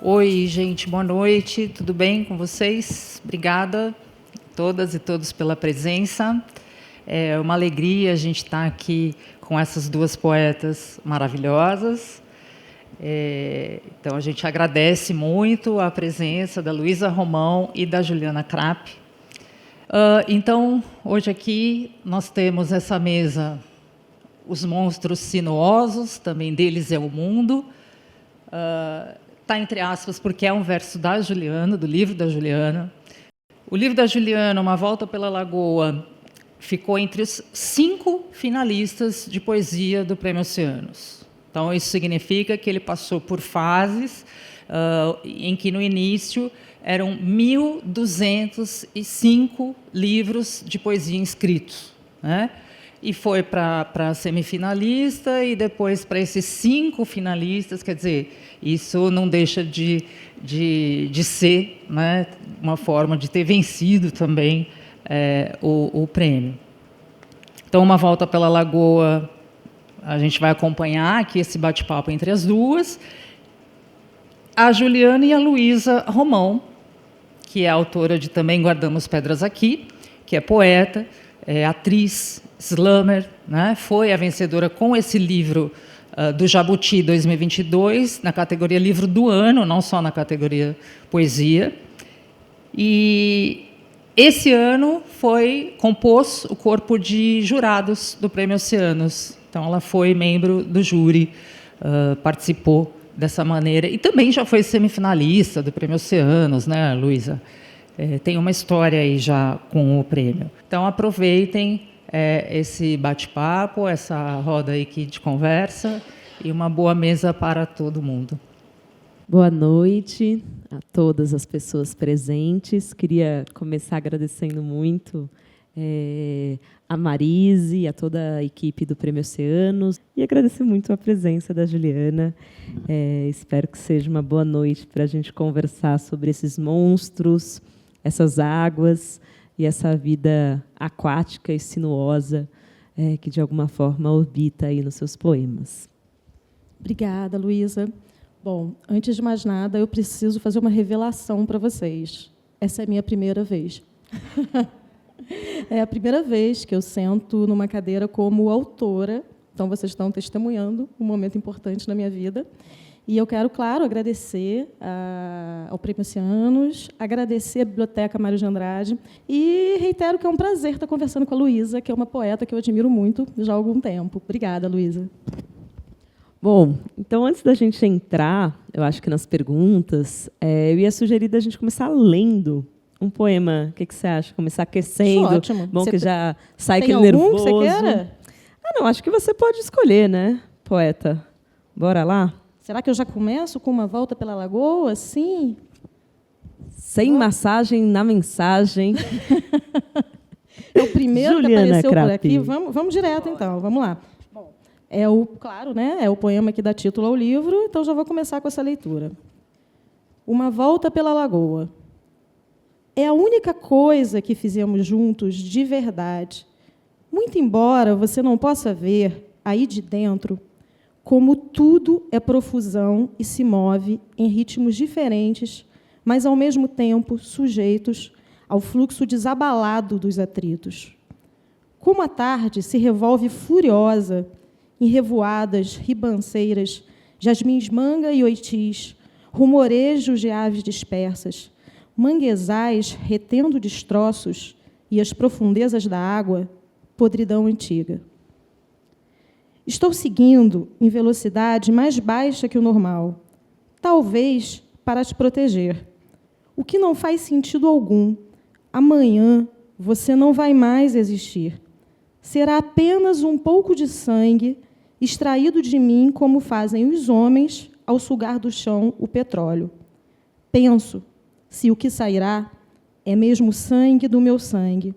Oi, gente, boa noite, tudo bem com vocês? Obrigada a todas e todos pela presença. É uma alegria a gente estar aqui com essas duas poetas maravilhosas. Então, a gente agradece muito a presença da Luísa Romão e da Juliana Krapp. Então, hoje aqui nós temos essa mesa, Os Monstros Sinuosos, também deles é o mundo. Está entre aspas, porque é um verso da Juliana, do livro da Juliana. O livro da Juliana, Uma Volta pela Lagoa, ficou entre os 5 finalistas de poesia do Prêmio Oceanos. Então, isso significa que ele passou por fases em que, no início, eram 1.205 livros de poesia inscritos, né? E foi para a semifinalista e depois para esses 5 finalistas. Quer dizer, isso não deixa de ser, né, uma forma de ter vencido também o prêmio. Então, Uma Volta pela Lagoa, a gente vai acompanhar aqui esse bate-papo entre as duas. A Juliana e a Luísa Romão, que é autora de Também Guardamos Pedras Aqui, que é poeta, atriz, slammer, né? Foi a vencedora com esse livro do Jabuti 2022, na categoria Livro do Ano, não só na categoria Poesia. E esse ano compôs o corpo de jurados do Prêmio Oceanos. Então, ela foi membro do júri, participou dessa maneira. E também já foi semifinalista do Prêmio Oceanos, né, Luísa? Tem uma história aí já com o prêmio. Então, aproveitem esse bate-papo, essa roda aí aqui de conversa, e uma boa mesa para todo mundo. Boa noite a todas as pessoas presentes. Queria começar agradecendo muito a Marise, a toda a equipe do Prêmio Oceanos, e agradecer muito a presença da Juliana. Espero que seja uma boa noite para a gente conversar sobre esses monstros, essas águas e essa vida aquática e sinuosa que, de alguma forma, orbita aí nos seus poemas. Obrigada, Luísa. Bom, antes de mais nada, eu preciso fazer uma revelação para vocês. Essa é a minha primeira vez. É a primeira vez que eu sento numa cadeira como autora, então vocês estão testemunhando um momento importante na minha vida. E eu quero, claro, agradecer ao Prêmio Oceanos, agradecer à Biblioteca Mário de Andrade e reitero que é um prazer estar conversando com a Luísa, que é uma poeta que eu admiro muito já há algum tempo. Obrigada, Luísa. Bom, então, antes da gente entrar, eu acho que nas perguntas, eu ia sugerir da gente começar lendo um poema. O que você acha? Começar aquecendo. Ótimo. Bom, que já sai tem aquele algum nervoso. Que você queira? Não, acho que você pode escolher, né, poeta? Bora lá? Será que eu já começo com Uma Volta pela Lagoa? Sim. Sem massagem na mensagem. É o primeiro Juliana que apareceu Krapp. por aqui. Vamos direto, então. Vamos lá. Bom, claro, né? É o poema que dá título ao livro, então já vou começar com essa leitura. Uma Volta pela Lagoa. É a única coisa que fizemos juntos de verdade. Muito embora você não possa ver, aí de dentro, como tudo é profusão e se move em ritmos diferentes, mas, ao mesmo tempo, sujeitos ao fluxo desabalado dos atritos. Como a tarde se revolve furiosa em revoadas ribanceiras, jasmins manga e oitis, rumorejos de aves dispersas, manguezais retendo destroços e as profundezas da água, podridão antiga. Estou seguindo em velocidade mais baixa que o normal, talvez para te proteger. O que não faz sentido algum. Amanhã você não vai mais existir. Será apenas um pouco de sangue extraído de mim, como fazem os homens ao sugar do chão o petróleo. Penso se o que sairá é mesmo sangue do meu sangue.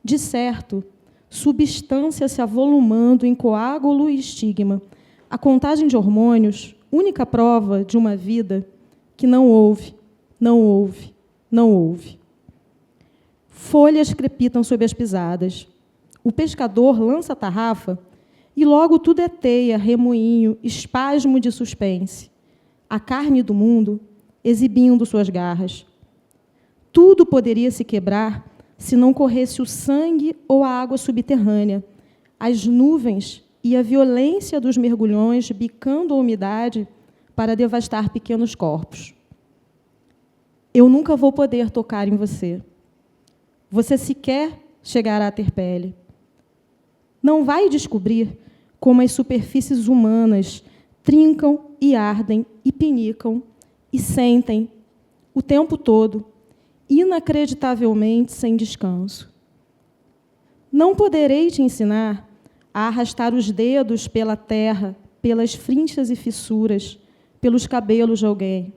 De certo, substância se avolumando em coágulo e estigma, a contagem de hormônios, única prova de uma vida que não houve, não houve, não houve. Folhas crepitam sob as pisadas. O pescador lança a tarrafa e logo tudo é teia, remoinho, espasmo de suspense. A carne do mundo exibindo suas garras. Tudo poderia se quebrar se não corresse o sangue ou a água subterrânea, as nuvens e a violência dos mergulhões bicando a umidade para devastar pequenos corpos. Eu nunca vou poder tocar em você. Você sequer chegará a ter pele. Não vai descobrir como as superfícies humanas trincam e ardem e pinicam e sentem o tempo todo, inacreditavelmente sem descanso. Não poderei te ensinar a arrastar os dedos pela terra, pelas frinchas e fissuras, pelos cabelos de alguém.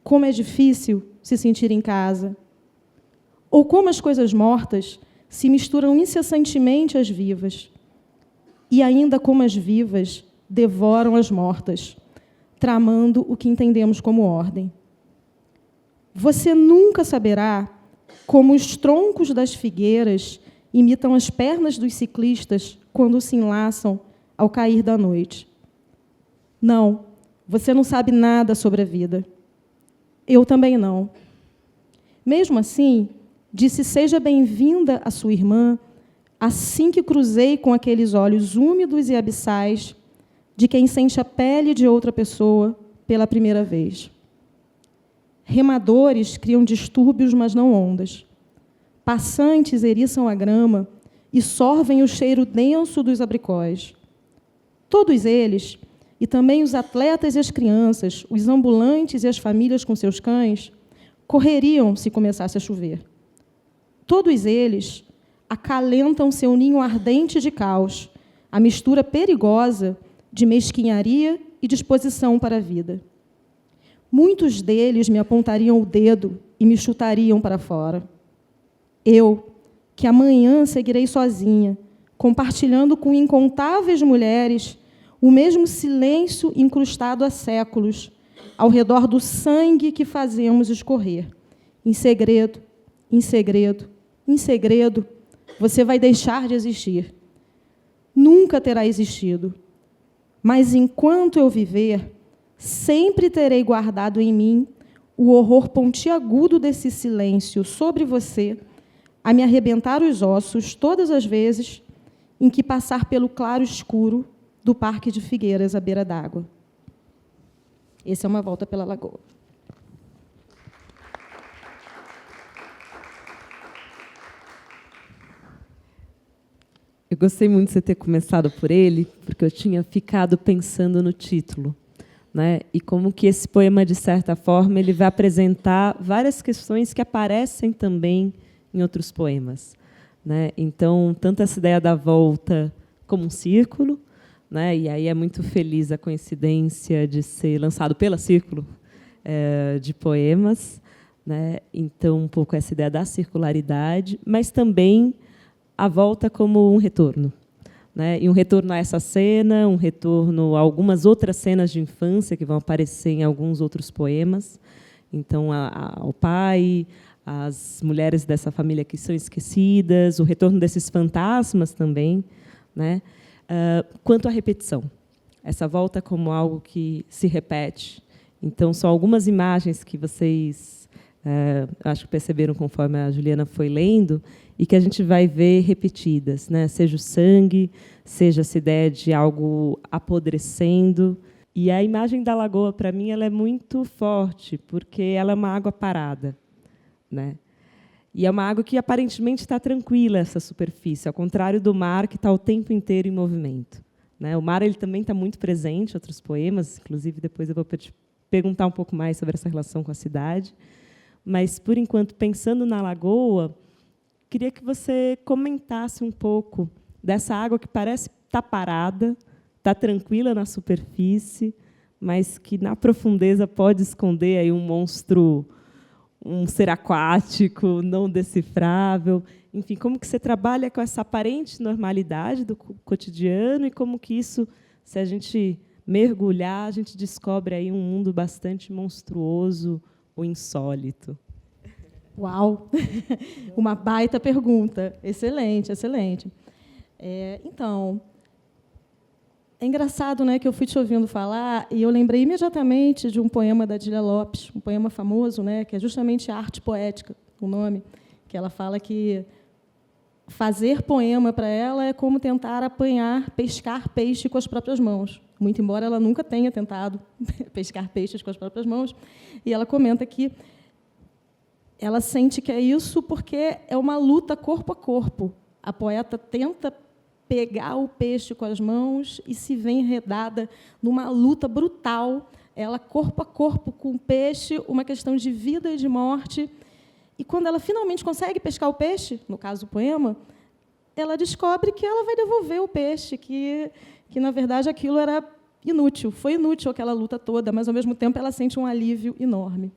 Como é difícil se sentir em casa. Ou como as coisas mortas se misturam incessantemente às vivas. E ainda como as vivas devoram as mortas, tramando o que entendemos como ordem. Você nunca saberá como os troncos das figueiras imitam as pernas dos ciclistas quando se enlaçam ao cair da noite. Não, você não sabe nada sobre a vida. Eu também não. Mesmo assim, disse seja bem-vinda a sua irmã, assim que cruzei com aqueles olhos úmidos e abissais de quem sente a pele de outra pessoa pela primeira vez. Remadores criam distúrbios, mas não ondas. Passantes eriçam a grama e sorvem o cheiro denso dos abricóis. Todos eles, e também os atletas e as crianças, os ambulantes e as famílias com seus cães, correriam se começasse a chover. Todos eles acalentam seu ninho ardente de caos, a mistura perigosa de mesquinharia e disposição para a vida. Muitos deles me apontariam o dedo e me chutariam para fora. Eu, que amanhã seguirei sozinha, compartilhando com incontáveis mulheres o mesmo silêncio incrustado há séculos, ao redor do sangue que fazemos escorrer. Em segredo, em segredo, em segredo, você vai deixar de existir. Nunca terá existido. Mas, enquanto eu viver, sempre terei guardado em mim o horror pontiagudo desse silêncio sobre você, a me arrebentar os ossos todas as vezes em que passar pelo claro escuro do Parque de Figueiras à beira d'água. Essa é uma volta pela lagoa. Eu gostei muito de você ter começado por ele, porque eu tinha ficado pensando no título, né? E como que esse poema, de certa forma, ele vai apresentar várias questões que aparecem também em outros poemas, né? Então, tanto essa ideia da volta como um círculo, né? E aí é muito feliz a coincidência de ser lançado pela Círculo de Poemas, né? Então, um pouco essa ideia da circularidade, mas também a volta como um retorno, né? E um retorno a essa cena, um retorno a algumas outras cenas de infância que vão aparecer em alguns outros poemas. Então, ao pai, as mulheres dessa família que são esquecidas, o retorno desses fantasmas também, né? Quanto à repetição, essa volta como algo que se repete. Então, são algumas imagens que vocês acho que perceberam conforme a Juliana foi lendo, e que a gente vai ver repetidas, né? Seja o sangue, seja essa ideia de algo apodrecendo. E a imagem da lagoa, para mim, ela é muito forte, porque ela é uma água parada, né? E é uma água que aparentemente está tranquila, essa superfície, ao contrário do mar, que está o tempo inteiro em movimento, né? O mar ele também está muito presente em outros poemas, inclusive depois eu vou te perguntar um pouco mais sobre essa relação com a cidade. Mas, por enquanto, pensando na lagoa, queria que você comentasse um pouco dessa água que parece estar parada, está tranquila na superfície, mas que, na profundeza, pode esconder aí um monstro, um ser aquático, não decifrável. Enfim, como que você trabalha com essa aparente normalidade do cotidiano e como que isso, se a gente mergulhar, a gente descobre aí um mundo bastante monstruoso ou insólito. Uau! Uma baita pergunta. Excelente, excelente. Então, É engraçado, né, que eu fui te ouvindo falar e eu lembrei imediatamente de um poema da Adília Lopes, um poema famoso, né, que é justamente Arte Poética, o nome, que ela fala que fazer poema para ela é como tentar pescar peixe com as próprias mãos, muito embora ela nunca tenha tentado pescar peixes com as próprias mãos. E ela comenta que ela sente que é isso porque é uma luta corpo a corpo. A poeta tenta pegar o peixe com as mãos e se vê enredada numa luta brutal, ela corpo a corpo com o peixe, uma questão de vida e de morte. E, quando ela finalmente consegue pescar o peixe, no caso do poema, ela descobre que ela vai devolver o peixe, que na verdade, aquilo era inútil. Foi inútil aquela luta toda, mas, ao mesmo tempo, ela sente um alívio enorme.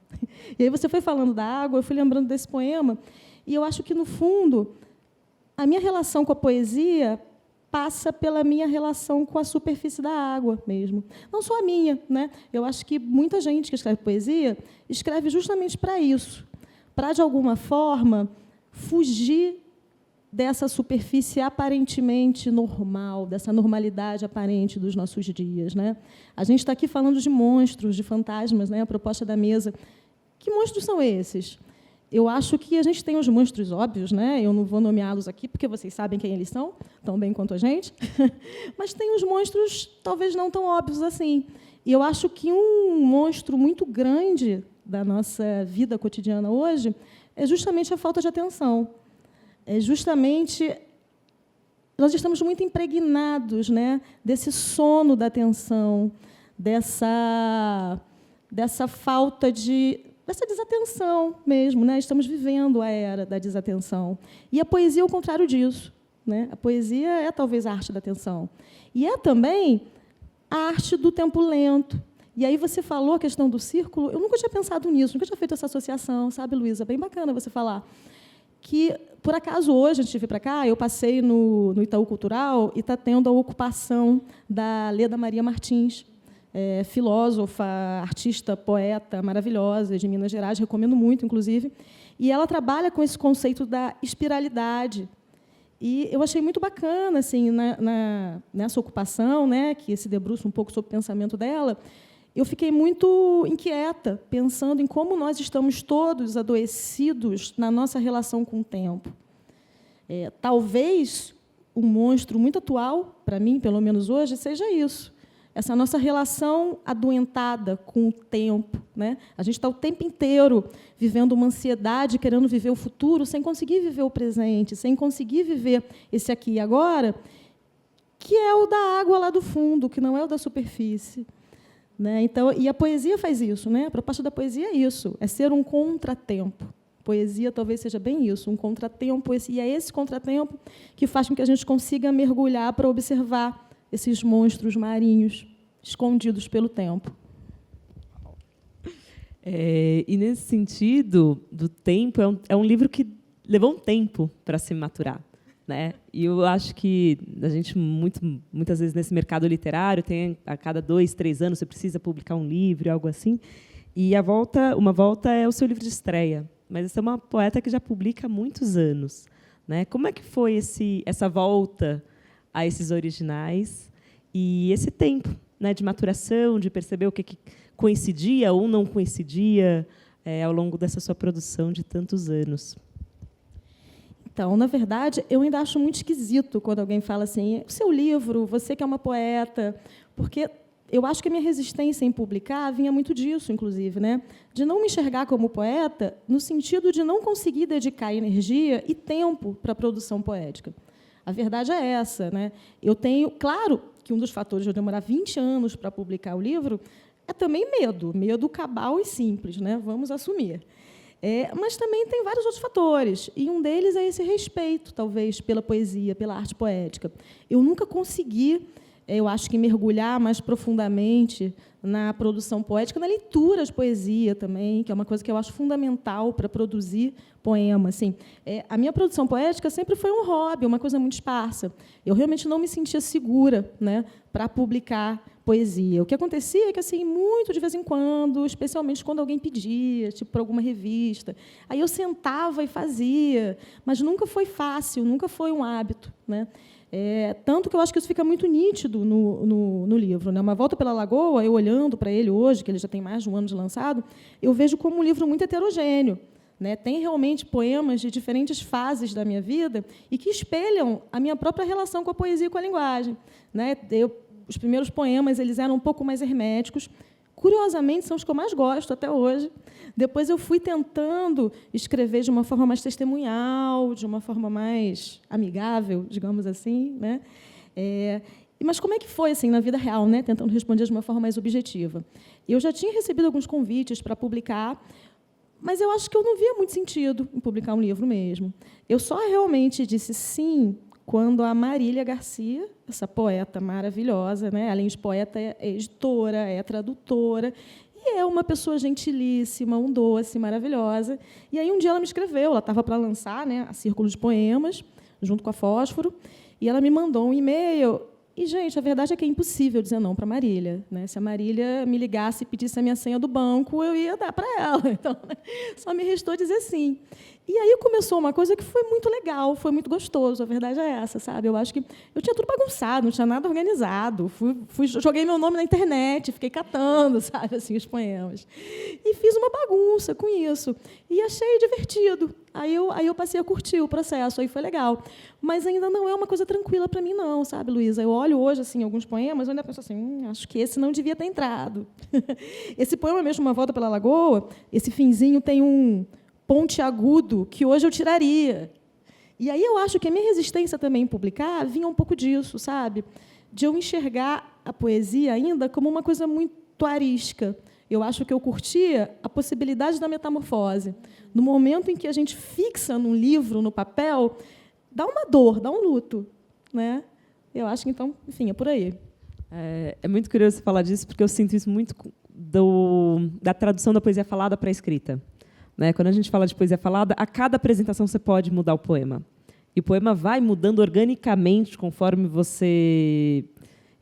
E aí você foi falando da água, eu fui lembrando desse poema, e eu acho que, no fundo, a minha relação com a poesia passa pela minha relação com a superfície da água mesmo. Não só a minha, né? Eu acho que muita gente que escreve poesia escreve justamente para isso, para, de alguma forma, fugir dessa superfície aparentemente normal, dessa normalidade aparente dos nossos dias, né? A gente está aqui falando de monstros, de fantasmas, né? A proposta da mesa. Que monstros são esses? Eu acho que a gente tem os monstros óbvios, né? Eu não vou nomeá-los aqui, porque vocês sabem quem eles são, tão bem quanto a gente. Mas tem os monstros, talvez não tão óbvios assim. E eu acho que um monstro muito grande da nossa vida cotidiana hoje é justamente a falta de atenção. É justamente... Nós estamos muito impregnados, né, desse sono da atenção, dessa falta de... dessa desatenção mesmo, né? Estamos vivendo a era da desatenção. E a poesia é o contrário disso, né? A poesia é, talvez, a arte da atenção. E é também a arte do tempo lento. E aí você falou a questão do círculo. Eu nunca tinha pensado nisso, nunca tinha feito essa associação, sabe, Luísa? Bem bacana você falar. Que, por acaso, hoje, antes de vir para cá, eu passei no Itaú Cultural e está tendo a ocupação da Leda Maria Martins, filósofa, artista, poeta maravilhosa, de Minas Gerais, recomendo muito, inclusive. E ela trabalha com esse conceito da espiralidade. E eu achei muito bacana, assim, nessa ocupação, né, que se debruça um pouco sobre o pensamento dela, eu fiquei muito inquieta, pensando em como nós estamos todos adoecidos na nossa relação com o tempo. Talvez um monstro muito atual, para mim, pelo menos hoje, seja isso. Essa nossa relação adoentada com o tempo, né? A gente está o tempo inteiro vivendo uma ansiedade, querendo viver o futuro, sem conseguir viver o presente, sem conseguir viver esse aqui e agora, que é o da água lá do fundo, que não é o da superfície. Né? Então, e a poesia faz isso, né? A proposta da poesia é isso, é ser um contratempo. Poesia talvez seja bem isso, um contratempo, e é esse contratempo que faz com que a gente consiga mergulhar para observar esses monstros marinhos escondidos pelo tempo. E, nesse sentido, do tempo, é um livro que levou um tempo para se maturar. Né? E eu acho que a gente, muitas vezes, nesse mercado literário, tem a cada 2, 3 anos, você precisa publicar um livro, algo assim. E uma volta é o seu livro de estreia. Mas você é uma poeta que já publica há muitos anos. Né? Como é que foi essa volta a esses originais e esse tempo, né, de maturação, de perceber o que coincidia ou não coincidia ao longo dessa sua produção de tantos anos? Então, na verdade, eu ainda acho muito esquisito quando alguém fala assim, o seu livro, você que é uma poeta, porque eu acho que a minha resistência em publicar vinha muito disso, inclusive, né? De não me enxergar como poeta, no sentido de não conseguir dedicar energia e tempo para a produção poética. A verdade é essa, né? Eu tenho, claro, que um dos fatores de eu demorar 20 anos para publicar o livro é também medo cabal e simples, né? Vamos assumir. Mas também tem vários outros fatores, e um deles é esse respeito, talvez, pela poesia, pela arte poética. Eu nunca consegui, eu acho que, mergulhar mais profundamente na produção poética, na leitura de poesia também, que é uma coisa que eu acho fundamental para produzir poema. Assim, a minha produção poética sempre foi um hobby, uma coisa muito esparsa. Eu realmente não me sentia segura, né, para publicar poesia. O que acontecia é que, assim, muito de vez em quando, especialmente quando alguém pedia, tipo, para alguma revista, aí eu sentava e fazia, mas nunca foi fácil, nunca foi um hábito, né? Tanto que eu acho que isso fica muito nítido no livro, né? Uma Volta pela Lagoa, eu olhando para ele hoje, que ele já tem mais de um ano de lançado, eu vejo como um livro muito heterogêneo, né? Tem realmente poemas de diferentes fases da minha vida e que espelham a minha própria relação com a poesia e com a linguagem, né? Os primeiros poemas eles eram um pouco mais herméticos. Curiosamente, são os que eu mais gosto até hoje. Depois eu fui tentando escrever de uma forma mais testemunhal, de uma forma mais amigável, digamos assim, né? Mas como é que foi assim na vida real, né? Tentando responder de uma forma mais objetiva. Eu já tinha recebido alguns convites para publicar, mas eu acho que eu não via muito sentido em publicar um livro mesmo. Eu só realmente disse sim quando a Marília Garcia, essa poeta maravilhosa, né? Além de poeta, é editora, é tradutora, e é uma pessoa gentilíssima, um doce, maravilhosa. E aí, um dia, ela me escreveu, ela estava para lançar, né, a Círculo de Poemas, junto com a Fósforo, e ela me mandou um e-mail. E, gente, a verdade é que é impossível dizer não para a Marília, né? Se a Marília me ligasse e pedisse a minha senha do banco, eu ia dar para ela. Então, só me restou dizer sim. E aí começou uma coisa que foi muito legal, foi muito gostoso, a verdade é essa, sabe? Eu acho que eu tinha tudo bagunçado, não tinha nada organizado. Joguei meu nome na internet, fiquei catando, sabe, assim, os poemas. E fiz uma bagunça com isso. E achei divertido. Aí eu passei a curtir o processo, aí foi legal. Mas ainda não é uma coisa tranquila para mim, não, sabe, Luísa? Eu olho hoje assim, alguns poemas, eu ainda penso assim, acho que esse não devia ter entrado. Esse poema mesmo, Uma Volta pela Lagoa, esse finzinho tem um pontiagudo que hoje eu tiraria. E aí eu acho que a minha resistência também em publicar vinha um pouco disso, sabe? De eu enxergar a poesia ainda como uma coisa muito arisca. Eu acho que eu curtia a possibilidade da metamorfose. No momento em que a gente fixa num livro, no papel, dá uma dor, dá um luto, né? Eu acho que, então, enfim, é por aí. É muito curioso você falar disso, porque eu sinto isso muito da tradução da poesia falada para a escrita. Né? Quando a gente fala de poesia falada, a cada apresentação você pode mudar o poema. E o poema vai mudando organicamente conforme você...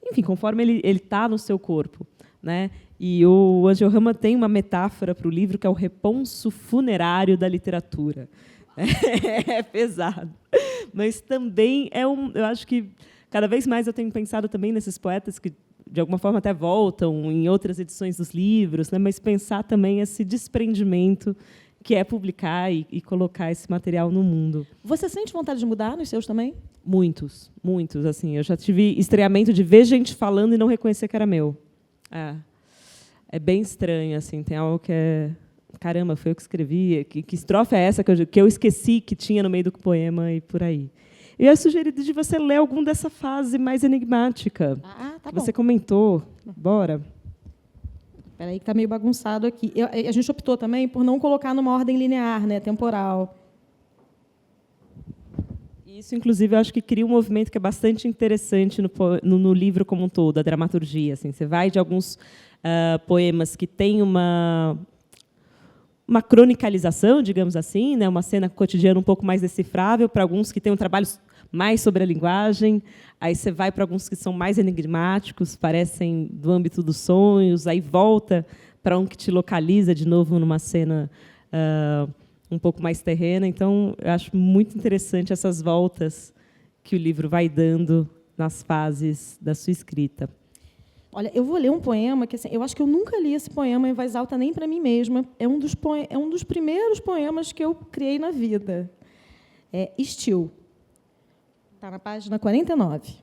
Enfim, conforme ele está no seu corpo. Né? E o Angel Rama tem uma metáfora para o livro, que é o responso funerário da literatura. É pesado. Mas também eu acho que cada vez mais eu tenho pensado também nesses poetas que, de alguma forma, até voltam em outras edições dos livros, né? Mas pensar também esse desprendimento que é publicar e colocar esse material no mundo. Você sente vontade de mudar nos seus também? Muitos, muitos. Assim, eu já tive estreamento de ver gente falando e não reconhecer que era meu. É bem estranho. Assim, tem algo que é... Caramba, foi eu que escrevi. Que estrofe é essa que eu esqueci que tinha no meio do poema e por aí. Eu ia sugerir de você ler algum dessa fase mais enigmática. Tá que bom. Você comentou. Bora. Espera aí, que está meio bagunçado aqui. A gente optou também por não colocar numa ordem linear, né, temporal. Isso, inclusive, eu acho que cria um movimento que é bastante interessante no livro como um todo, a dramaturgia. Assim, você vai de alguns poemas que têm uma cronicalização, digamos assim, né, uma cena cotidiana um pouco mais decifrável, para alguns que têm um trabalho mais sobre a linguagem, aí você vai para alguns que são mais enigmáticos, parecem do âmbito dos sonhos, aí volta para um que te localiza de novo numa cena um pouco mais terrena. Então, eu acho muito interessante essas voltas que o livro vai dando nas fases da sua escrita. Olha, eu vou ler um poema que, assim, eu acho que eu nunca li esse poema em voz alta nem para mim mesma. É um dos primeiros poemas que eu criei na vida. É Estil. Está na página 49.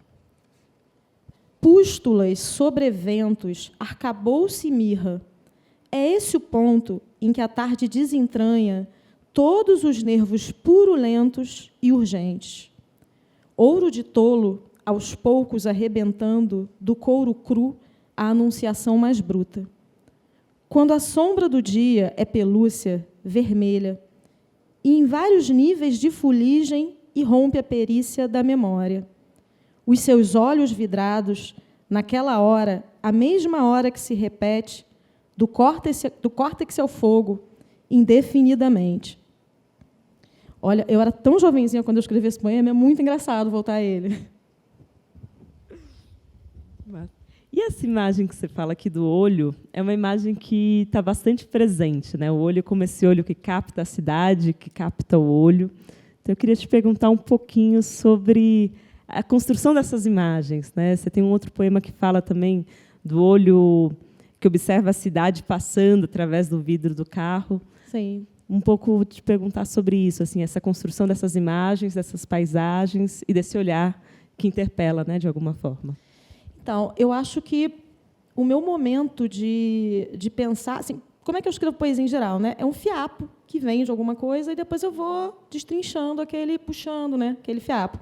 Pústulas, sobreventos, arcabouço e mirra. É esse o ponto em que a tarde desentranha todos os nervos purulentos e urgentes. Ouro de tolo, aos poucos arrebentando do couro cru a anunciação mais bruta. Quando a sombra do dia é pelúcia, vermelha, e em vários níveis de fuligem irrompe a perícia da memória. Os seus olhos vidrados, naquela hora, a mesma hora que se repete, do córtex ao fogo, indefinidamente. Olha, eu era tão jovenzinha quando eu escrevi esse poema, é muito engraçado voltar a ele. E essa imagem que você fala aqui do olho é uma imagem que está bastante presente, né? O olho como esse olho que capta a cidade, que capta o olho. Então, eu queria te perguntar um pouquinho sobre a construção dessas imagens, né? Você tem um outro poema que fala também do olho que observa a cidade passando através do vidro do carro. Sim. Um pouco te perguntar sobre isso, assim, essa construção dessas imagens, dessas paisagens e desse olhar que interpela, né, de alguma forma. Então, eu acho que o meu momento de pensar, assim, como é que eu escrevo poesia em geral, né? É um fiapo que vem de alguma coisa e depois eu vou destrinchando puxando, né, aquele fiapo.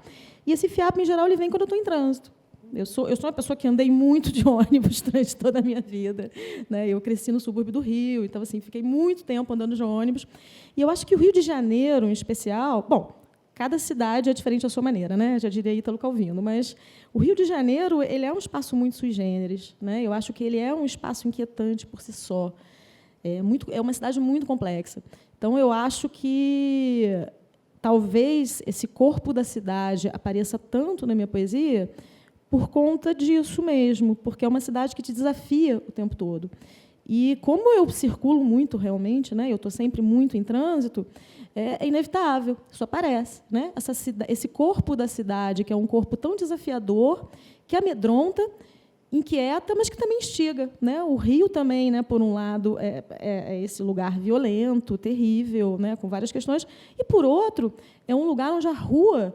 E esse fiapo, em geral, ele vem quando eu estou em trânsito. Eu sou uma pessoa que andei muito de ônibus durante toda a minha vida, né? Eu cresci no subúrbio do Rio, então assim, fiquei muito tempo andando de ônibus. E eu acho que o Rio de Janeiro, em especial, bom, cada cidade é diferente à sua maneira, né? Já diria Ítalo Calvino, mas o Rio de Janeiro, ele é um espaço muito sui generis, né? Eu acho que ele é um espaço inquietante por si só. É uma cidade muito complexa. Então, eu acho que talvez esse corpo da cidade apareça tanto na minha poesia por conta disso mesmo, porque é uma cidade que te desafia o tempo todo. E como eu circulo muito realmente, né, eu estou sempre muito em trânsito, é inevitável, isso aparece, né? Esse corpo da cidade, que é um corpo tão desafiador, que amedronta, inquieta, mas que também instiga, né? O Rio também, né, por um lado, é esse lugar violento, terrível, né, com várias questões, e, por outro, é um lugar onde a rua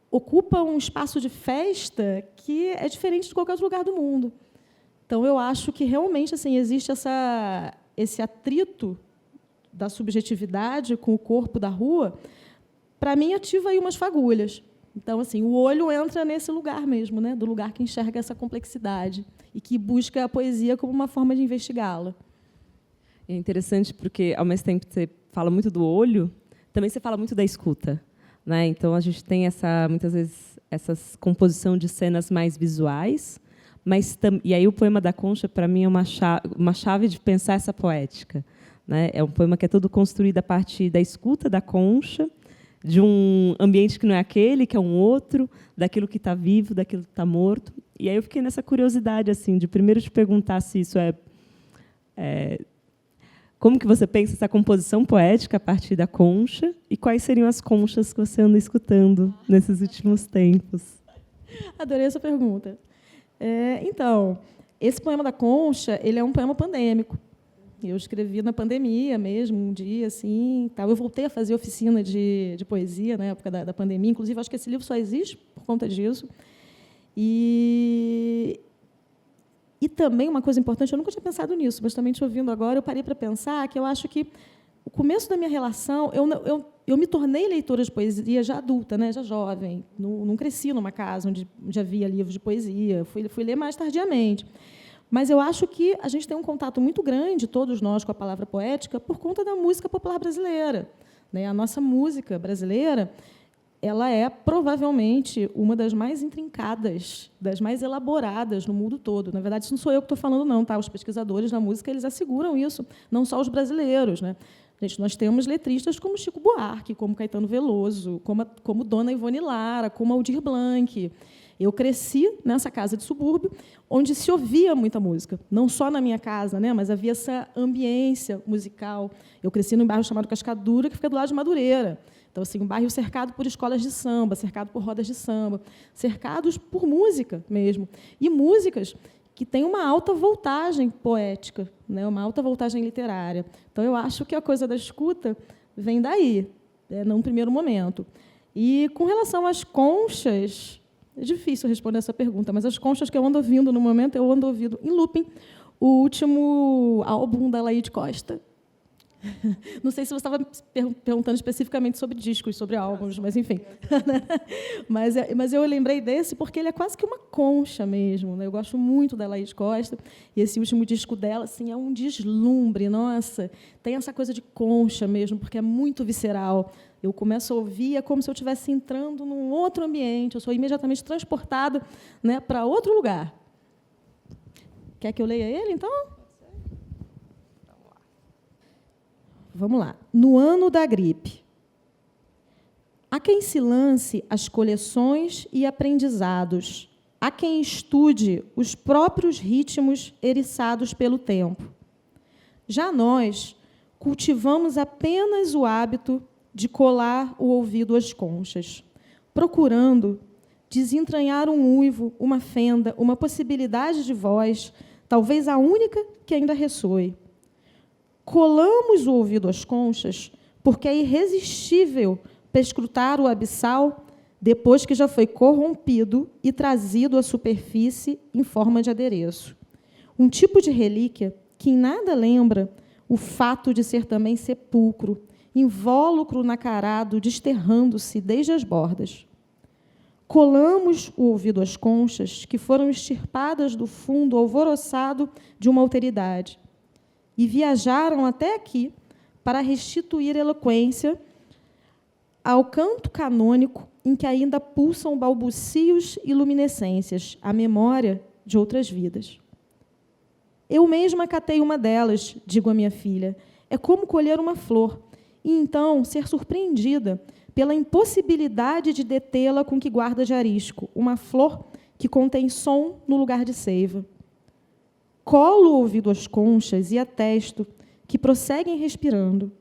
ocupa um espaço de festa que é diferente de qualquer outro lugar do mundo. Então, eu acho que, realmente, assim, existe esse atrito da subjetividade com o corpo da rua, para mim, ativa aí umas fagulhas. Então, assim, o olho entra nesse lugar mesmo, né, do lugar que enxerga essa complexidade e que busca a poesia como uma forma de investigá-la. É interessante porque, ao mesmo tempo que você fala muito do olho, também você fala muito da escuta, né? Então, a gente tem muitas vezes essa composição de cenas mais visuais, e aí o poema da Concha, para mim, é uma chave de pensar essa poética, né? É um poema que é todo construído a partir da escuta da Concha, de um ambiente que não é aquele, que é um outro, daquilo que está vivo, daquilo que está morto. E aí eu fiquei nessa curiosidade, assim, de primeiro te perguntar se isso como que você pensa essa composição poética a partir da Concha e quais seriam as conchas que você anda escutando nesses últimos tempos? Adorei essa pergunta. Então, esse poema da Concha, ele é um poema pandêmico. Eu escrevi na pandemia mesmo, um dia, assim, tal. Eu voltei a fazer oficina de poesia na época da pandemia. Inclusive, acho que esse livro só existe por conta disso. E também uma coisa importante, eu nunca tinha pensado nisso, mas também te ouvindo agora, eu parei para pensar que eu acho que o começo da minha relação, eu me tornei leitora de poesia já adulta, né, já jovem. Não cresci numa casa onde havia livros de poesia. Fui ler mais tardiamente. Mas eu acho que a gente tem um contato muito grande, todos nós, com a palavra poética, por conta da música popular brasileira, né? A nossa música brasileira, ela é provavelmente uma das mais intrincadas, das mais elaboradas no mundo todo. Na verdade, isso não sou eu que estou falando, não, tá? Os pesquisadores da música, eles asseguram isso, não só os brasileiros, né? Gente, nós temos letristas como Chico Buarque, como Caetano Veloso, como Dona Ivone Lara, como Aldir Blanc. Eu cresci nessa casa de subúrbio, onde se ouvia muita música. Não só na minha casa, né, mas havia essa ambiência musical. Eu cresci num bairro chamado Cascadura, que fica do lado de Madureira. Então, assim, um bairro cercado por escolas de samba, cercado por rodas de samba, cercados por música mesmo. E músicas que têm uma alta voltagem poética, né, uma alta voltagem literária. Então, eu acho que a coisa da escuta vem daí, num primeiro momento. E, com relação às conchas, é difícil responder essa pergunta, mas as conchas que eu ando ouvindo no momento, eu ando ouvindo em looping o último álbum da Laíde Costa. Não sei se você estava perguntando especificamente sobre discos, sobre álbuns, mas, enfim. mas eu lembrei desse porque ele é quase que uma concha mesmo, né? Eu gosto muito da Laíde Costa, e esse último disco dela, assim, é um deslumbre, nossa, tem essa coisa de concha mesmo, porque é muito visceral. Eu começo a ouvir, é como se eu estivesse entrando num outro ambiente, eu sou imediatamente transportada, né, para outro lugar. Quer que eu leia ele, então? Vamos lá. No ano da gripe. Há quem se lance às coleções e aprendizados, há quem estude os próprios ritmos eriçados pelo tempo. Já nós cultivamos apenas o hábito de colar o ouvido às conchas, procurando, desentranhar um uivo, uma fenda, uma possibilidade de voz, talvez a única que ainda ressoe. Colamos o ouvido às conchas, porque é irresistível perscrutar o abissal depois que já foi corrompido e trazido à superfície em forma de adereço. Um tipo de relíquia que em nada lembra o fato de ser também sepulcro, invólucro nacarado, desterrando-se desde as bordas. Colamos o ouvido às conchas que foram extirpadas do fundo alvoroçado de uma alteridade e viajaram até aqui para restituir eloquência ao canto canônico em que ainda pulsam balbucios e luminescências, a memória de outras vidas. Eu mesma catei uma delas, digo à minha filha. É como colher uma flor e, então, ser surpreendida pela impossibilidade de detê-la com que guarda de arisco, uma flor que contém som no lugar de seiva. Colo o ouvido às conchas e atesto que prosseguem respirando.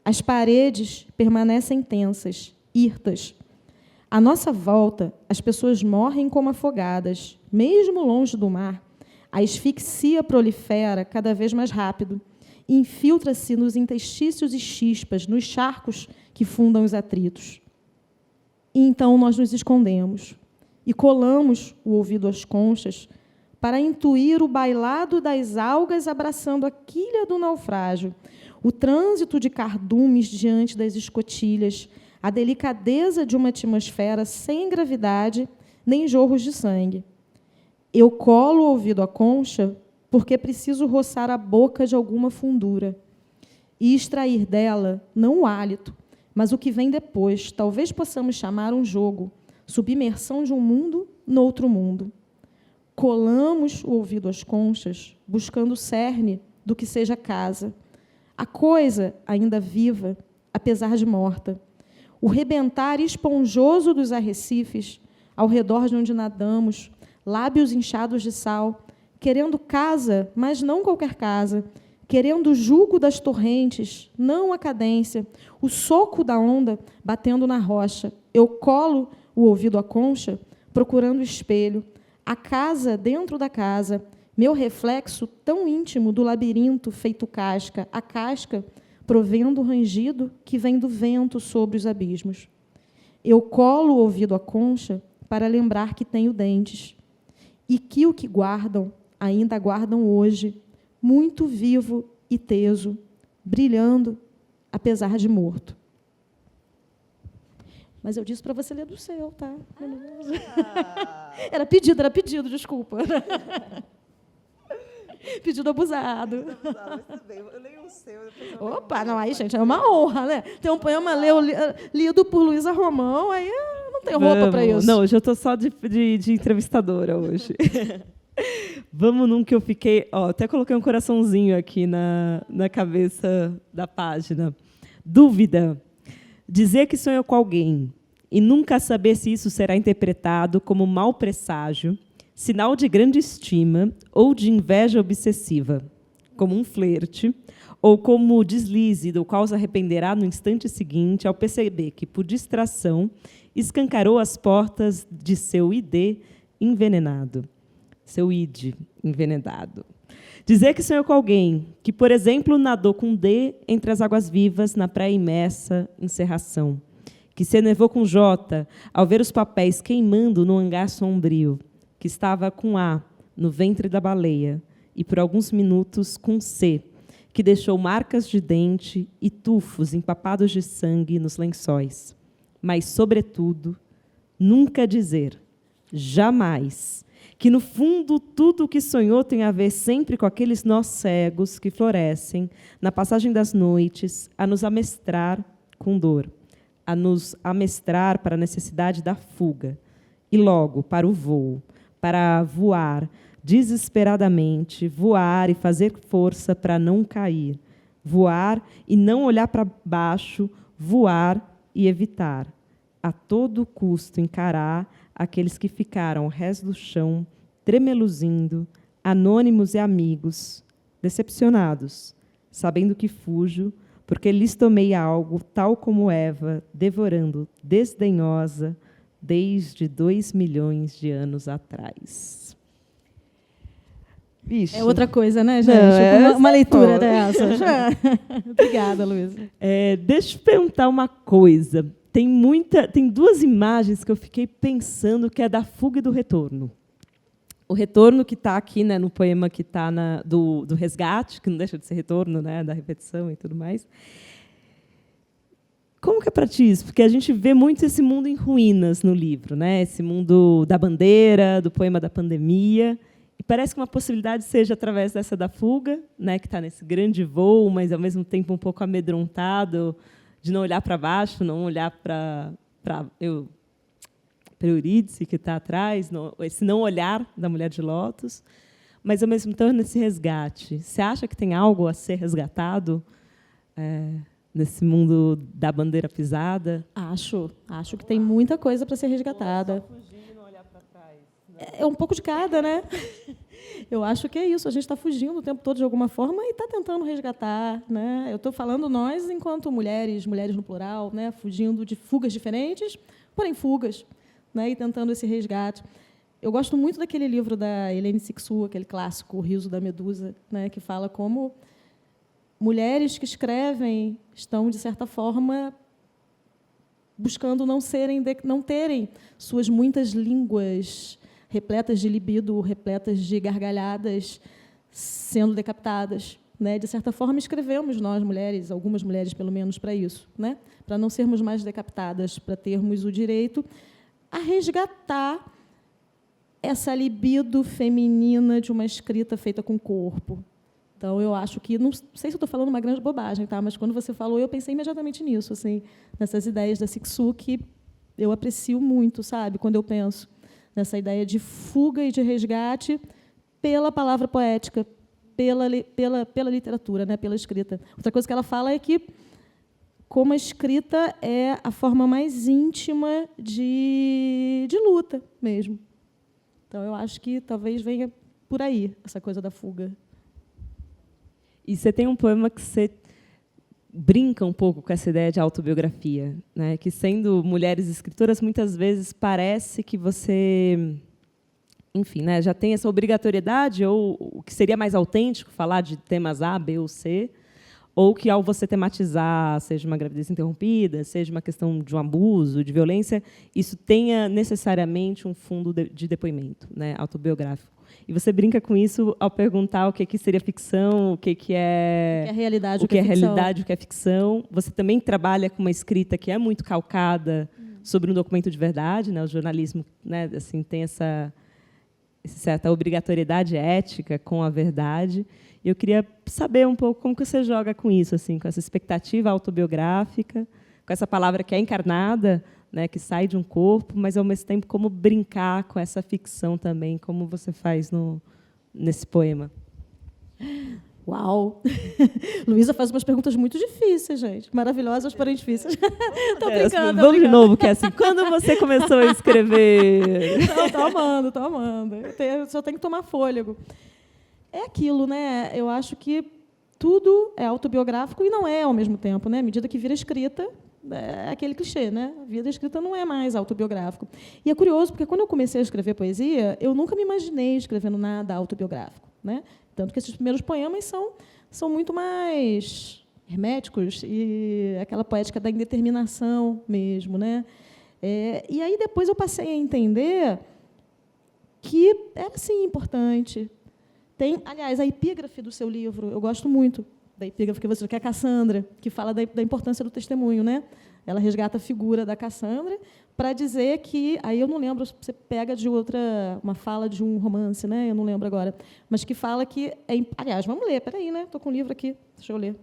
As paredes permanecem tensas, hirtas. À nossa volta, as pessoas morrem como afogadas, mesmo longe do mar. A asfixia prolifera cada vez mais rápido e infiltra-se nos interstícios e chispas, nos charcos que fundam os atritos. E então nós nos escondemos e colamos o ouvido às conchas para intuir o bailado das algas abraçando a quilha do naufrágio, o trânsito de cardumes diante das escotilhas, a delicadeza de uma atmosfera sem gravidade nem jorros de sangue. Eu colo o ouvido à concha porque preciso roçar a boca de alguma fundura e extrair dela não o hálito, mas o que vem depois. Talvez possamos chamar um jogo, submersão de um mundo no outro mundo. Colamos o ouvido às conchas, buscando o cerne do que seja casa, a coisa ainda viva, apesar de morta, o rebentar esponjoso dos arrecifes, ao redor de onde nadamos, lábios inchados de sal, querendo casa, mas não qualquer casa, querendo o jugo das torrentes, não a cadência, o soco da onda batendo na rocha. Eu colo o ouvido à concha, procurando o espelho, a casa dentro da casa, meu reflexo tão íntimo do labirinto feito casca, a casca provendo o rangido que vem do vento sobre os abismos. Eu colo o ouvido à concha para lembrar que tenho dentes e que o que guardam ainda guardam hoje, muito vivo e teso, brilhando, apesar de morto. Mas eu disse para você ler do seu, tá? Era pedido, desculpa. Pedido abusado. Eu leio o seu. Opa, não, aí, gente, é uma honra, né? Tem um poema lido por Luísa Romão, aí não tem roupa para isso. Não, hoje eu estou só de entrevistadora hoje. Vamos num que eu fiquei... até coloquei um coraçãozinho aqui na cabeça da página. Dúvida. Dizer que sonhou com alguém e nunca saber se isso será interpretado como mau presságio, sinal de grande estima ou de inveja obsessiva, como um flerte, ou como deslize do qual se arrependerá no instante seguinte ao perceber que, por distração, escancarou as portas de seu id envenenado. Seu id envenenado. Dizer que sonhou com alguém que, por exemplo, nadou com D entre as águas vivas na praia imersa em Cerração, que se enervou com J ao ver os papéis queimando no hangar sombrio, que estava com A no ventre da baleia e, por alguns minutos, com C, que deixou marcas de dente e tufos empapados de sangue nos lençóis. Mas, sobretudo, nunca dizer, jamais, que, no fundo, tudo o que sonhou tem a ver sempre com aqueles nós cegos que florescem, na passagem das noites, a nos amestrar com dor, a nos amestrar para a necessidade da fuga, e logo para o voo, para voar desesperadamente, voar e fazer força para não cair, voar e não olhar para baixo, voar e evitar, a todo custo encarar aqueles que ficaram ao rés do chão, tremeluzindo, anônimos e amigos, decepcionados, sabendo que fujo, porque lhes tomei algo, tal como Eva, devorando, desdenhosa, desde 2 milhões de anos atrás. Vixe. É outra coisa, né, gente? Não, uma leitura pô. dessa. Obrigada, Luísa. Deixa eu perguntar uma coisa. Tem 2 imagens que eu fiquei pensando que é da fuga e do retorno. O retorno que está aqui, né, no poema que está do resgate, que não deixa de ser retorno, né, da repetição e tudo mais. Como que é para ti isso? Porque a gente vê muito esse mundo em ruínas no livro, né? Esse mundo da bandeira, do poema da pandemia. E parece que uma possibilidade seja através dessa da fuga, né, que está nesse grande voo, mas, ao mesmo tempo, um pouco amedrontado, de não olhar para baixo, não olhar para Eurídice, que está atrás, esse não olhar da Mulher de Lótus, mas, ao mesmo tempo, nesse resgate. Você acha que tem algo a ser resgatado nesse mundo da bandeira pisada? Acho que tem muita coisa para ser resgatada. É um pouco de cada, né? Eu acho que é isso. A gente está fugindo o tempo todo de alguma forma e está tentando resgatar, né? Eu estou falando nós enquanto mulheres no plural, né? Fugindo de fugas diferentes, porém fugas, né? E tentando esse resgate. Eu gosto muito daquele livro da Hélène Cixous, aquele clássico, O Riso da Medusa, né? Que fala como mulheres que escrevem estão, de certa forma, buscando não terem suas muitas línguas repletas de libido, repletas de gargalhadas, sendo decapitadas, né? De certa forma, escrevemos nós, mulheres, algumas mulheres, pelo menos, para isso, né? Para não sermos mais decapitadas, para termos o direito a resgatar essa libido feminina de uma escrita feita com corpo. Então, eu acho que, não sei se eu estou falando uma grande bobagem, tá? Mas, quando você falou, eu pensei imediatamente nisso, assim, nessas ideias da Cixous, que eu aprecio muito, sabe, quando eu penso nessa ideia de fuga e de resgate pela palavra poética, pela literatura, né, pela escrita. Outra coisa que ela fala é que, como a escrita é a forma mais íntima de luta mesmo. Então, eu acho que talvez venha por aí, essa coisa da fuga. E você tem um poema que você brinca um pouco com essa ideia de autobiografia, né? Que, sendo mulheres escritoras, muitas vezes parece que você, enfim, né, já tem essa obrigatoriedade, ou o que seria mais autêntico, falar de temas A, B ou C, ou que, ao você tematizar, seja uma gravidez interrompida, seja uma questão de um abuso, de violência, isso tenha necessariamente um fundo de depoimento, né, autobiográfico. E você brinca com isso ao perguntar o que seria ficção, o que é realidade, o que é realidade, o que é ficção. Você também trabalha com uma escrita que é muito calcada sobre um documento de verdade, né? O jornalismo, né, assim, tem essa certa obrigatoriedade ética com a verdade. E eu queria saber um pouco como que você joga com isso, assim, com essa expectativa autobiográfica, com essa palavra que é encarnada, né, que sai de um corpo, mas, ao mesmo tempo, como brincar com essa ficção também, como você faz nesse poema. Uau! Luísa faz umas perguntas muito difíceis, gente. Maravilhosas, porém difíceis. Estou brincando. Vamos de novo, que é assim, quando você começou a escrever? Estou amando. Eu só tenho que tomar fôlego. É aquilo, né? Eu acho que tudo é autobiográfico e não é ao mesmo tempo, né? À medida que vira escrita, é aquele clichê, né? A vida escrita não é mais autobiográfico. E é curioso, porque, quando eu comecei a escrever poesia, eu nunca me imaginei escrevendo nada autobiográfico, né? Tanto que esses primeiros poemas são muito mais herméticos e aquela poética da indeterminação mesmo, né? E aí depois eu passei a entender que era, sim, importante. Aliás, a epígrafe do seu livro, eu gosto muito da epígrafe que é a Cassandra, que fala da importância do testemunho, né? Ela resgata a figura da Cassandra para dizer que, aí eu não lembro, você pega de uma fala de um romance, né? Eu não lembro agora, mas que fala que aliás, vamos ler, peraí, né? Estou com o livro aqui, deixa eu ler.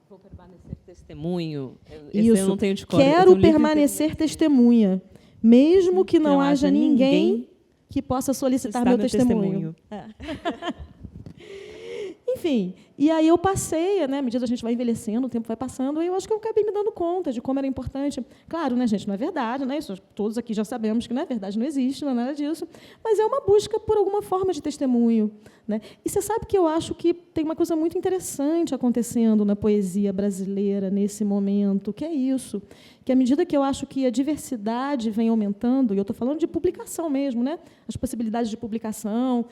Vou permanecer testemunho. Isso. Eu não tenho de cor. Quero permanecer testemunha, mesmo que não haja ninguém que possa solicitar meu testemunho. Enfim, e aí eu passei, né, à medida que a gente vai envelhecendo, o tempo vai passando, aí eu acho que eu acabei me dando conta de como era importante. Claro, né, gente, não é verdade, né, isso todos aqui já sabemos que não é verdade, não existe, não é nada disso, mas é uma busca por alguma forma de testemunho. Né? E você sabe que eu acho que tem uma coisa muito interessante acontecendo na poesia brasileira nesse momento, que é isso, que à medida que eu acho que a diversidade vem aumentando, e eu estou falando de publicação mesmo, né? As possibilidades de publicação,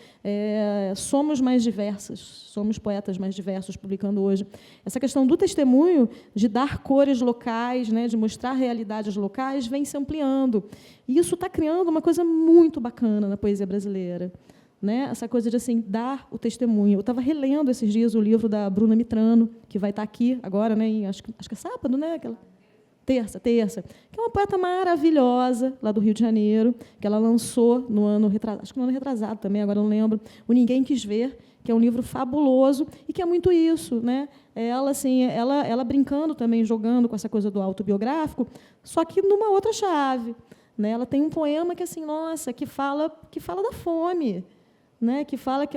somos mais diversas, somos poetas mais diversos publicando hoje. Essa questão do testemunho, de dar cores locais, né, de mostrar realidades locais, vem se ampliando. E isso está criando uma coisa muito bacana na poesia brasileira. Né? Essa coisa de assim, dar o testemunho. Eu estava relendo esses dias o livro da Bruna Mitrano, que vai estar aqui agora, né, acho que é sábado, né? Terça, que é uma poeta maravilhosa, lá do Rio de Janeiro, que ela lançou no ano retrasado, acho que no ano retrasado também, agora não lembro, o Ninguém Quis Ver, que é um livro fabuloso e que é muito isso, né? Ela, assim, ela brincando também, jogando com essa coisa do autobiográfico, só que numa outra chave. Né? Ela tem um poema que, assim, nossa, que fala da fome, né? Que fala que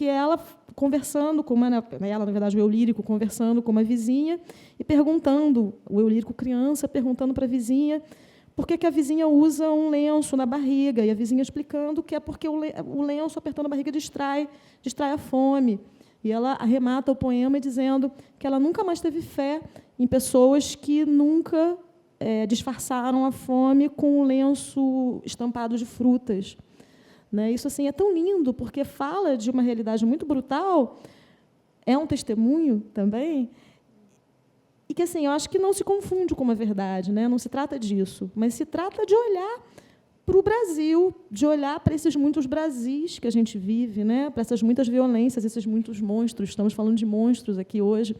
ela conversando com ela, na verdade, o eu lírico, conversando com uma vizinha e perguntando, o eu lírico criança, perguntando para a vizinha por que a vizinha usa um lenço na barriga, e a vizinha explicando que é porque o lenço apertando a barriga distrai a fome. E ela arremata o poema dizendo que ela nunca mais teve fé em pessoas que nunca disfarçaram a fome com um lenço estampado de frutas. Né? Isso assim, é tão lindo, porque fala de uma realidade muito brutal, é um testemunho também, e que assim, eu acho que não se confunde com uma verdade, né? Não se trata disso, mas se trata de olhar para o Brasil, de olhar para esses muitos Brasis que a gente vive, né? Para essas muitas violências, esses muitos monstros, estamos falando de monstros aqui hoje,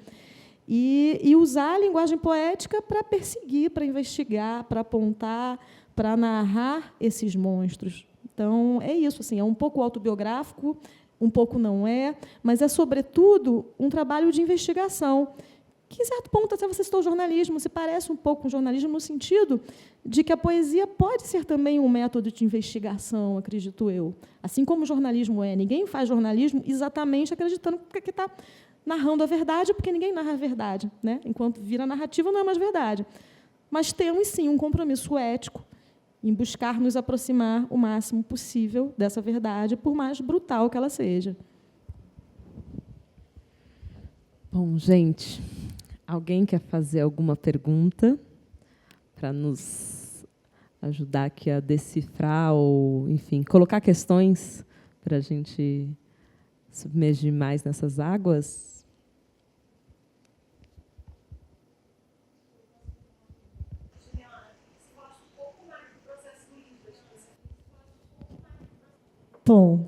e usar a linguagem poética para perseguir, para investigar, para apontar, para narrar esses monstros. Então, é isso, assim, é um pouco autobiográfico, um pouco não é, mas é, sobretudo, um trabalho de investigação, que, em certo ponto, até você citou o jornalismo, se parece um pouco com o jornalismo no sentido de que a poesia pode ser também um método de investigação, acredito eu. Assim como o jornalismo é. Ninguém faz jornalismo exatamente acreditando que está narrando a verdade, porque ninguém narra a verdade. Né? Enquanto vira narrativa, não é mais verdade. Mas temos, sim, um compromisso ético em buscar nos aproximar o máximo possível dessa verdade, por mais brutal que ela seja. Bom, gente, alguém quer fazer alguma pergunta para nos ajudar aqui a decifrar ou, enfim, colocar questões para a gente submergir mais nessas águas? Bom,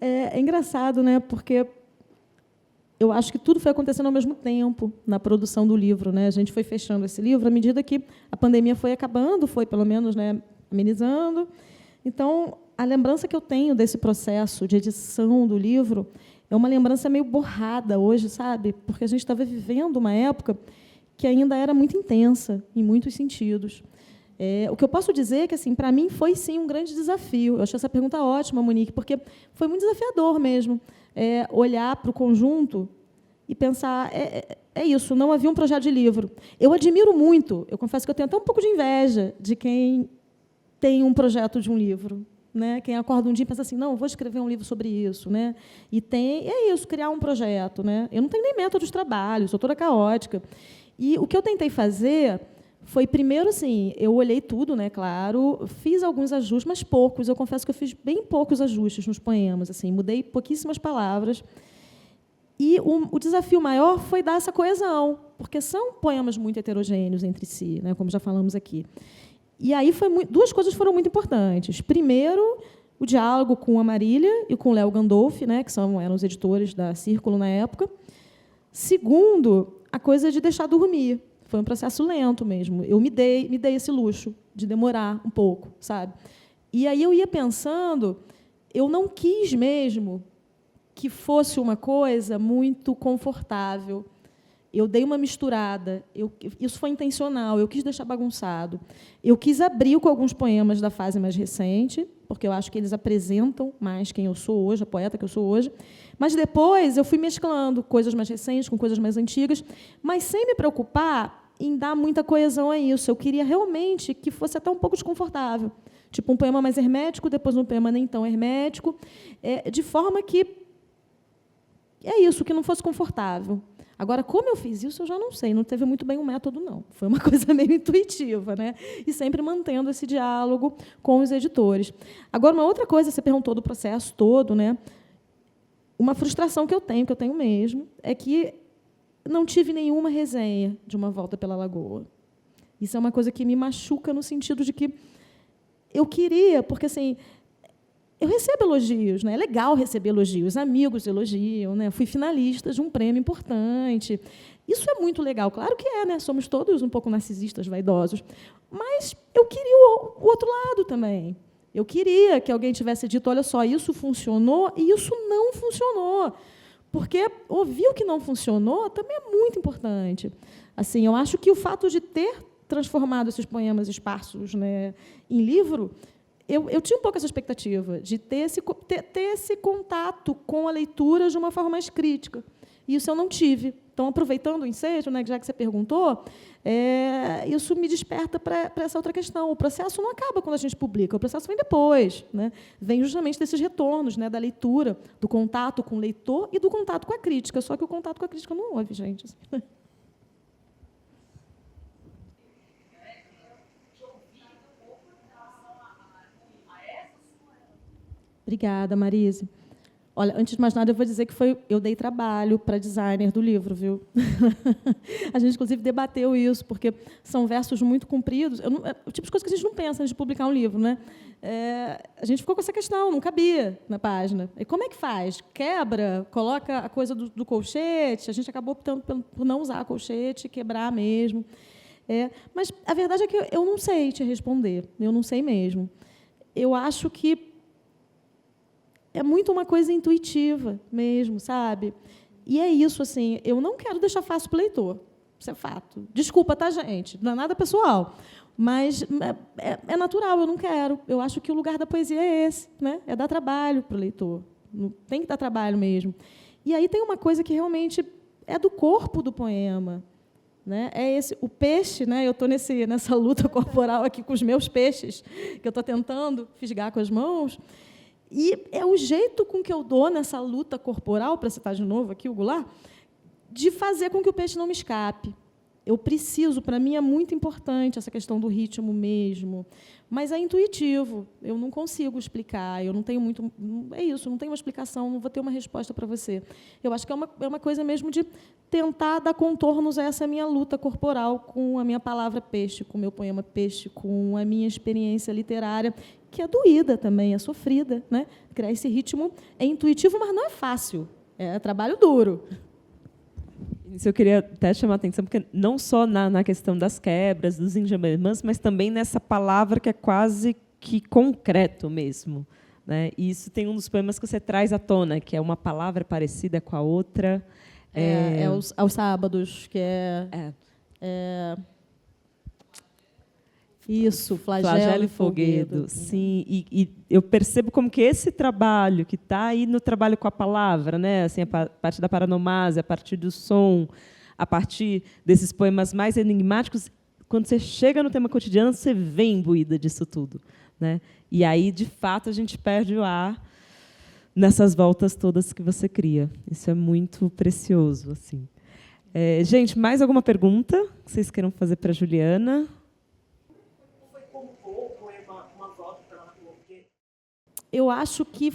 é engraçado, né? Porque eu acho que tudo foi acontecendo ao mesmo tempo na produção do livro, né? A gente foi fechando esse livro à medida que a pandemia foi acabando, foi pelo menos, né, amenizando. Então, a lembrança que eu tenho desse processo de edição do livro é uma lembrança meio borrada hoje, sabe? Porque a gente estava vivendo uma época que ainda era muito intensa em muitos sentidos. O que eu posso dizer é que, assim, para mim, foi, sim, um grande desafio. Eu achei essa pergunta ótima, Monique, porque foi muito desafiador mesmo olhar para o conjunto e pensar, é isso, não havia um projeto de livro. Eu admiro muito, eu confesso que eu tenho até um pouco de inveja de quem tem um projeto de um livro. Né? Quem acorda um dia e pensa assim, não, vou escrever um livro sobre isso. Né? E é isso, criar um projeto. Né? Eu não tenho nem método de trabalho, sou toda caótica. E o que eu tentei fazer foi, primeiro, assim, eu olhei tudo, né, claro, fiz alguns ajustes, mas poucos. Eu confesso que eu fiz bem poucos ajustes nos poemas, assim, mudei pouquíssimas palavras. E o desafio maior foi dar essa coesão, porque são poemas muito heterogêneos entre si, né, como já falamos aqui. E aí duas coisas foram muito importantes. Primeiro, o diálogo com a Marília e com o Léo Gandolfi, né, que eram os editores da Círculo na época. Segundo, a coisa de deixar dormir. Foi um processo lento mesmo. Eu me dei esse luxo de demorar um pouco, sabe? E aí eu ia pensando, eu não quis mesmo que fosse uma coisa muito confortável. Eu dei uma misturada. Isso foi intencional. Eu quis deixar bagunçado. Eu quis abrir com alguns poemas da fase mais recente, porque eu acho que eles apresentam mais quem eu sou hoje, a poeta que eu sou hoje. Mas depois eu fui mesclando coisas mais recentes com coisas mais antigas, mas sem me preocupar em dar muita coesão a isso. Eu queria realmente que fosse até um pouco desconfortável. Tipo, um poema mais hermético, depois um poema nem tão hermético, de forma que que não fosse confortável. Agora, como eu fiz isso, eu já não sei, não teve muito bem um método, não. Foi uma coisa meio intuitiva, né? E sempre mantendo esse diálogo com os editores. Agora, uma outra coisa, você perguntou do processo todo, né? Uma frustração que eu tenho mesmo, é que não tive nenhuma resenha de Uma Volta pela Lagoa. Isso é uma coisa que me machuca no sentido de que eu queria, porque assim, eu recebo elogios, né? É legal receber elogios, amigos elogiam, né? Fui finalista de um prêmio importante. Isso é muito legal, claro que é, né? Somos todos um pouco narcisistas, vaidosos. Mas eu queria o outro lado também. Eu queria que alguém tivesse dito, olha só, isso funcionou e isso não funcionou. Porque ouvir o que não funcionou também é muito importante. Assim, eu acho que o fato de ter transformado esses poemas esparsos, né, em livro, eu tinha um pouco essa expectativa de ter esse contato com a leitura de uma forma mais crítica. E isso eu não tive. Então, aproveitando o ensejo, né, já que você perguntou, isso me desperta para essa outra questão. O processo não acaba quando a gente publica, o processo vem depois. Né? Vem justamente desses retornos, né, da leitura, do contato com o leitor e do contato com a crítica. Só que o contato com a crítica não houve, gente. Obrigada, Marise. Olha, antes de mais nada, eu vou dizer que eu dei trabalho para designer do livro, viu? A gente, inclusive, debateu isso, porque são versos muito compridos. É o tipo de coisa que a gente não pensa antes de publicar um livro, né? A gente ficou com essa questão, não cabia na página. E como é que faz? Quebra, coloca a coisa do colchete. A gente acabou optando por não usar colchete, quebrar mesmo. Mas a verdade é que eu não sei te responder. Eu não sei mesmo. Eu acho que é muito uma coisa intuitiva mesmo, sabe? E é isso, assim, eu não quero deixar fácil para o leitor. Isso é fato. Desculpa, tá, gente? Não é nada pessoal. Mas é natural, eu não quero. Eu acho que o lugar da poesia é esse, né? É dar trabalho para o leitor. Tem que dar trabalho mesmo. E aí tem uma coisa que realmente é do corpo do poema. Né? O peixe, né? Eu estou nessa luta corporal aqui com os meus peixes, que eu estou tentando fisgar com as mãos. E é o jeito com que eu dou nessa luta corporal, para citar de novo aqui o Goulart, de fazer com que o peixe não me escape. Eu preciso, para mim é muito importante essa questão do ritmo mesmo, mas é intuitivo, eu não consigo explicar, eu não tenho muito... É isso, não tenho uma explicação, não vou ter uma resposta para você. Eu acho que é uma coisa mesmo de tentar dar contornos a essa minha luta corporal com a minha palavra peixe, com o meu poema peixe, com a minha experiência literária, que é doída também, é sofrida. Né? Criar esse ritmo é intuitivo, mas não é fácil, é trabalho duro. Isso eu queria até chamar a atenção, porque não só na questão das quebras, dos enjambamentos, mas também nessa palavra que é quase que concreto mesmo. Né? E isso tem um dos poemas que você traz à tona, que é uma palavra parecida com a outra. Aos sábados, que Isso, flagelo e folguedo. Sim, e eu percebo como que esse trabalho, que está aí no trabalho com a palavra, né? Assim, a partir da paronomásia, a partir do som, a partir desses poemas mais enigmáticos, quando você chega no tema cotidiano, você vem imbuída disso tudo. Né? E aí, de fato, a gente perde o ar nessas voltas todas que você cria. Isso é muito precioso. Assim. Gente, mais alguma pergunta que vocês queiram fazer para a Juliana? Eu acho que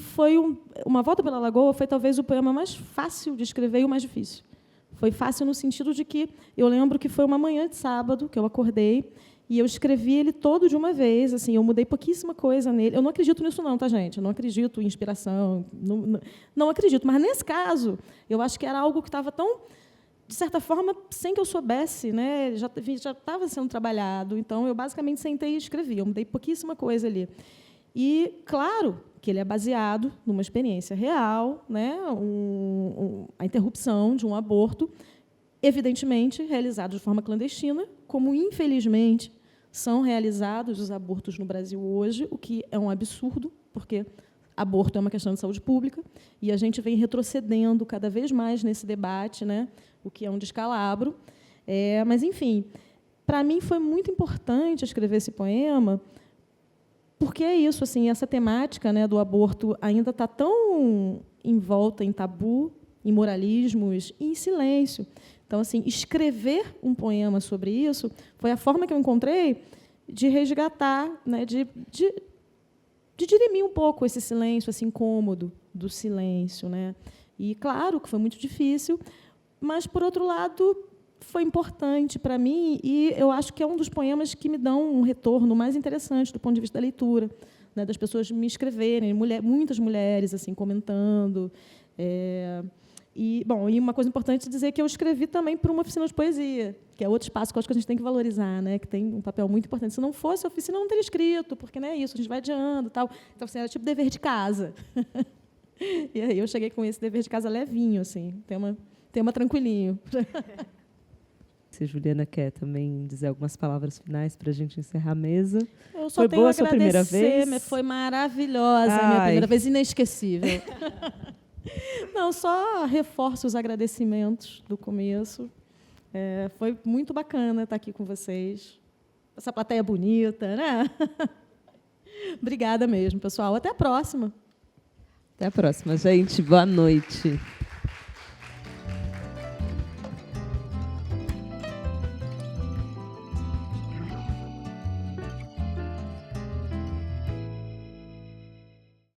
Uma Volta pela Lagoa foi talvez o poema mais fácil de escrever e o mais difícil. Foi fácil no sentido de que eu lembro que foi uma manhã de sábado que eu acordei e eu escrevi ele todo de uma vez. Assim, eu mudei pouquíssima coisa nele. Eu não acredito nisso não, tá, gente? Eu não acredito em inspiração. Não acredito. Mas, nesse caso, eu acho que era algo que estava tão, de certa forma, sem que eu soubesse, né? Já estava sendo trabalhado. Então, eu basicamente sentei e escrevi. Eu mudei pouquíssima coisa ali. E, claro, que ele é baseado numa experiência real, né? A interrupção de um aborto, evidentemente realizado de forma clandestina, como, infelizmente, são realizados os abortos no Brasil hoje, o que é um absurdo, porque aborto é uma questão de saúde pública e a gente vem retrocedendo cada vez mais nesse debate, né, o que é um descalabro. Mas, enfim, para mim foi muito importante escrever esse poema, porque é isso, assim, essa temática, né, do aborto ainda está tão envolta em tabu, em moralismos e em silêncio. Então, assim, escrever um poema sobre isso foi a forma que eu encontrei de resgatar, né, de dirimir um pouco esse silêncio, esse incômodo do silêncio, né? E, claro, que foi muito difícil, mas, por outro lado, foi importante para mim e eu acho que é um dos poemas que me dão um retorno mais interessante do ponto de vista da leitura, né, das pessoas me escreverem, muitas mulheres assim comentando. E uma coisa importante é dizer que eu escrevi também para uma oficina de poesia, que é outro espaço que eu acho que a gente tem que valorizar, né, que tem um papel muito importante. Se não fosse a oficina, eu não teria escrito, porque não é isso, a gente vai adiando, tal. Então, assim, era tipo dever de casa. E aí eu cheguei com esse dever de casa levinho, assim, tema tranquilinho. Se Juliana quer também dizer algumas palavras finais para a gente encerrar a mesa. Eu só foi tenho boa a a sua primeira agradecer, vez? foi maravilhosa a minha primeira vez, inesquecível. Não, só reforço os agradecimentos do começo. Foi muito bacana estar aqui com vocês. Essa plateia bonita, né? Obrigada mesmo, pessoal. Até a próxima. Até a próxima, gente. Boa noite.